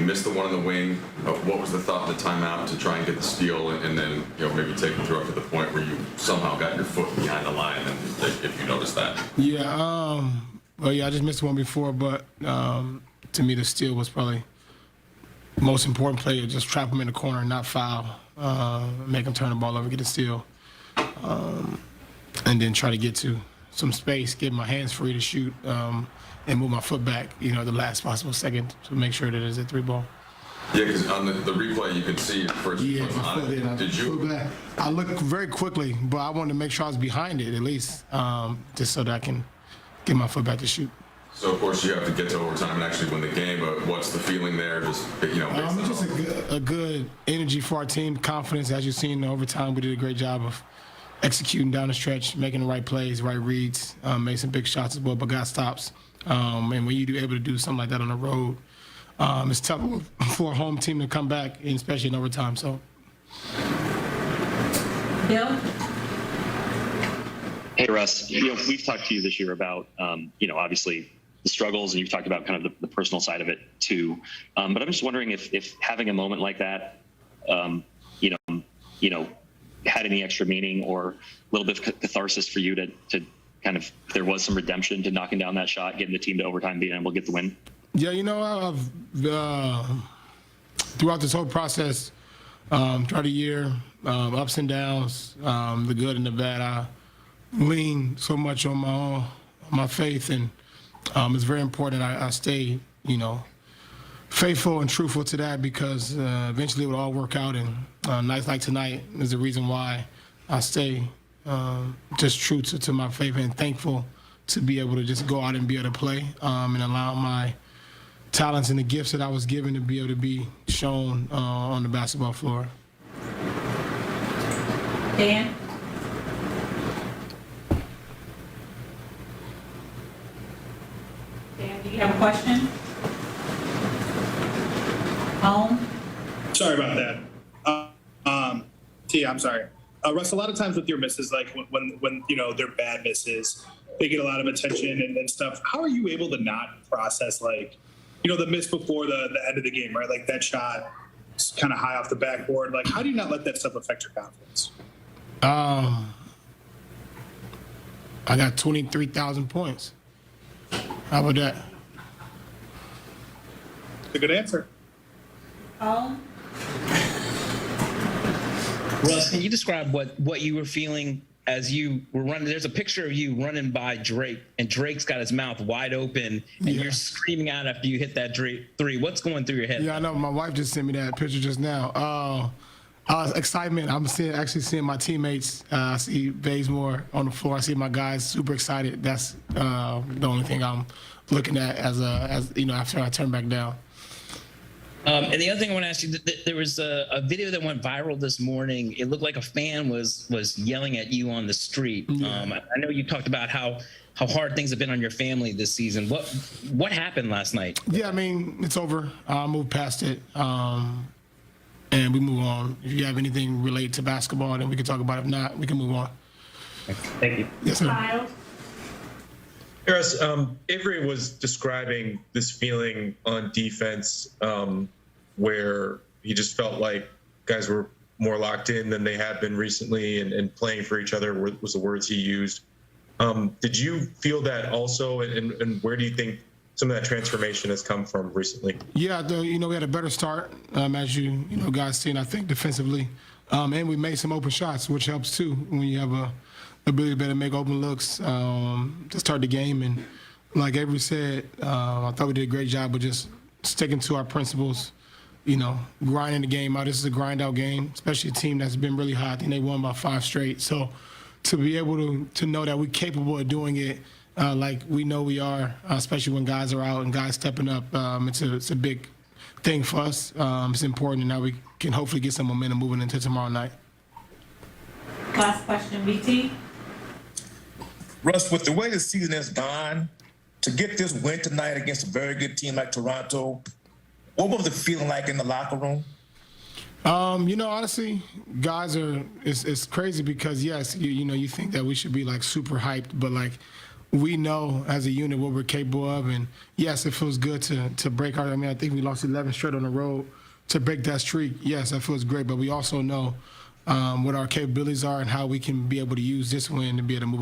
missed the one in the wing. What was the thought of the timeout to try and get the steal, and then maybe take it through up to the point where you somehow got your foot behind the line, and if you noticed that? Yeah. Well, yeah, I just missed one before, but to me, the steal was probably the most important play. Just trap him in the corner, not foul, make him turn the ball over, get a steal, and then try to get to some space, get my hands free to shoot, and move my foot back, the last possible second to make sure that it's a 3-ball. Yeah, because on the replay you could see it first. Yeah, Did you? I looked very quickly, but I wanted to make sure I was behind it at least, just so that I can get my foot back to shoot. So of course you have to get to overtime and actually win the game. But what's the feeling there? Just just a good energy for our team, confidence. As you've seen in overtime, we did a great job of executing down the stretch, making the right plays, right reads, made some big shots as well, but got stops. And when you're able to do something like that on the road, it's tough for a home team to come back, and especially in overtime. So, Bill? Hey, Russ. We've talked to you this year about, obviously the struggles, and you've talked about kind of the personal side of it too. But I'm just wondering if having a moment like that, had any extra meaning or a little bit of catharsis for you to kind of, if there was some redemption to knocking down that shot, getting the team to overtime, being able to get the win? Yeah, I've throughout this whole process, throughout the year, ups and downs, the good and the bad, I lean so much on my faith, and it's very important I stay, faithful and truthful to that, because eventually it will all work out. And nights like tonight is the reason why I stay just true to my faith, and thankful to be able to just go out and be able to play, and allow my talents and the gifts that I was given to be able to be shown on the basketball floor. Dan? Dan, do you have a question? Home? Sorry about that. T, I'm sorry. Russ, a lot of times with your misses, like when they're bad misses, they get a lot of attention and stuff. How are you able to not process, like, the miss before the end of the game, right? Like that shot is kind of high off the backboard. Like, how do you not let that stuff affect your confidence? I got 23,000 points. How about that? It's a good answer. Home? Russ, can you describe what you were feeling as you were running? There's a picture of you running by Drake, and Drake's got his mouth wide open, and you're screaming out after you hit that three. What's going through your head? Yeah, I know. My wife just sent me that picture just now. Excitement. I'm actually seeing my teammates. I see Bazemore on the floor. I see my guys super excited. That's the only thing I'm looking at as after I turn back down. And the other thing I want to ask you, there was a video that went viral this morning. It looked like a fan was yelling at you on the street. I know you talked about how hard things have been on your family this season. What happened last night? Yeah, I mean, it's over. I moved past it, and we move on. If you have anything related to basketball, then we can talk about it. If not, we can move on. Thank you. Yes, sir. Miles? Harris, Avery was describing this feeling on defense where he just felt like guys were more locked in than they have been recently, and playing for each other was the words he used. Did you feel that also, and where do you think some of that transformation has come from recently? Yeah, we had a better start, as you guys seen, I think, defensively. And we made some open shots, which helps too when you have a ability to better make open looks to start the game. And like Avery said, I thought we did a great job of just sticking to our principles, grinding the game out. This is a grind out game, especially a team that's been really hot. I think they won by 5 straight. So to be able to know that we're capable of doing it like we know we are, especially when guys are out and guys stepping up, it's a big thing for us. It's important, and now we can hopefully get some momentum moving into tomorrow night. Last question, BT. Russ, with the way the season has gone, to get this win tonight against a very good team like Toronto, what was the feeling like in the locker room? Honestly, guys it's crazy because yes, you think that we should be like super hyped, but like we know as a unit what we're capable of, and yes, it feels good to break our. I mean, I think we lost 11 straight on the road. To break that streak, yes, that feels great. But we also know what our capabilities are and how we can be able to use this win to be able to move